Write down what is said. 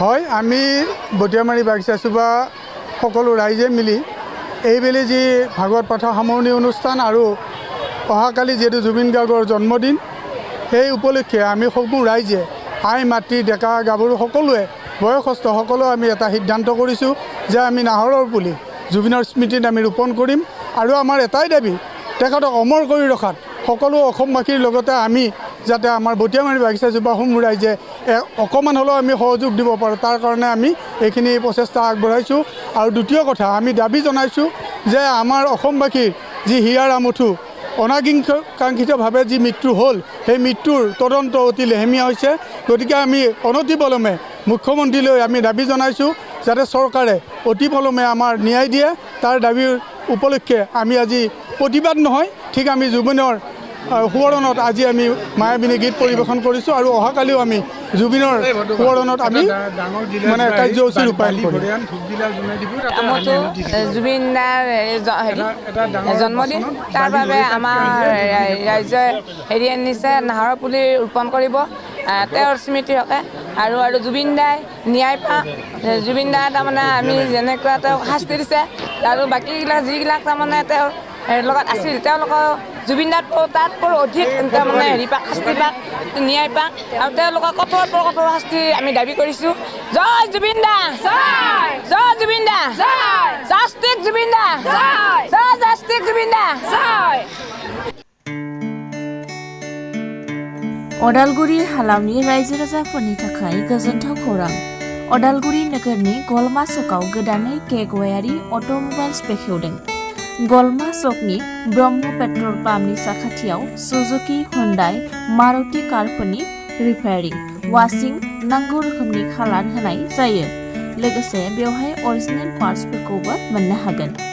হয় আমি বটিয়ামাৰী বাগিচা চুবা সকলো ৰাইজে মিলি এইবেলি যি ভাগৱত পাঠৰ সামৰণি অনুষ্ঠান আৰু অহাকালি যিহেতু জুবিন গাৰ্গৰ জন্মদিন সেই উপলক্ষে আমি সমূহ ৰাইজে আই মাতৃ ডেকা গাভৰু সকলোৱে বয়সস্থ সকলো আমি এটা সিদ্ধান্ত কৰিছোঁ যে আমি নাহৰৰ পুলি জুবিনৰ স্মৃতিত আমি ৰোপণ কৰিম আৰু আমাৰ এটাই দাবী তেখেতক অমৰ কৰি ৰখাত সকলো অসমবাসীৰ লগতে আমি যাতে আমাৰ বটিয়ামাৰী বাগিচা চুবা সমূহ ৰাইজে অকণমান হ'লেও আমি সহযোগ দিব পাৰোঁ তাৰ কাৰণে আমি এইখিনি প্ৰচেষ্টা আগবঢ়াইছোঁ আৰু দ্বিতীয় কথা আমি দাবী জনাইছোঁ যে আমাৰ অসমবাসীৰ যি হিয়াৰ আমঠু অনাকাংক্ষিতভাৱে যি মৃত্যু হ'ল সেই মৃত্যুৰ তদন্ত অতি লেহেমীয়া হৈছে গতিকে আমি অনতিপলমে মুখ্যমন্ত্ৰীলৈ আমি দাবী জনাইছোঁ যাতে চৰকাৰে অতিপলমে আমাৰ ন্যায় দিয়ে তাৰ দাবীৰ উপলক্ষে আমি আজি প্ৰতিবাদ নহয় ঠিক আমি জুবিনৰ সোঁৱৰণত আজি আমি মায়াবিনী গীত পৰিৱেশন কৰিছোঁ আৰু অহাকালিও আমি জুবিনৰ সোঁৱৰণত আমি মানে কাৰ্যসূচী ৰূপায়ণ কৰিম জুবিন দাৰ জন্মদিন তাৰ বাবে আমাৰ ৰাইজে আনিছে নাহৰৰ পুলি ৰোপণ কৰিব তেওঁৰ স্মৃতিৰ হকে আৰু জুবিন দাই ন্যায় পাওক জুবিন দা তাৰমানে আমি যেনেকুৱা তেওঁক শাস্তি দিছে আৰু বাকীবিলাক যিবিলাক তাৰমানে তেওঁৰ লগত আছিল তেওঁলোকৰ জুবিন দাৰ তাতকৈ অধিক তাৰমানে পাক শাস্তি পাক ন্যায় পাক আৰু তেওঁলোকৰ কঠোৰ শাস্তি আমি দাবী কৰিছোঁ জয় জুবিন দা জয় জুবিন দা জাষ্টিক জুবিন দা জয় জাষ্টিক জুবিন দা अदालगुरि हालामनि रायजो राजाफोरनि थाखाय गोजोनथाव खौरां अदालगुरि नोगोरनि गलमा सकआव गोदानै केगवायारि अट'मबाइल्स बेखेवदों गलमा सकनि ब्रह्म पेट्रल पाम्पनि साखाथियाव सुजुकी हुन्डाई मारुति कारफोरनि रिपेयारिं वाशिं नांगौ रोखोमनि खालार होनाय जायो लोगोसे बेवहाय अरिजिनेल पार्ट्सफोरखौबो मोननो हागोन।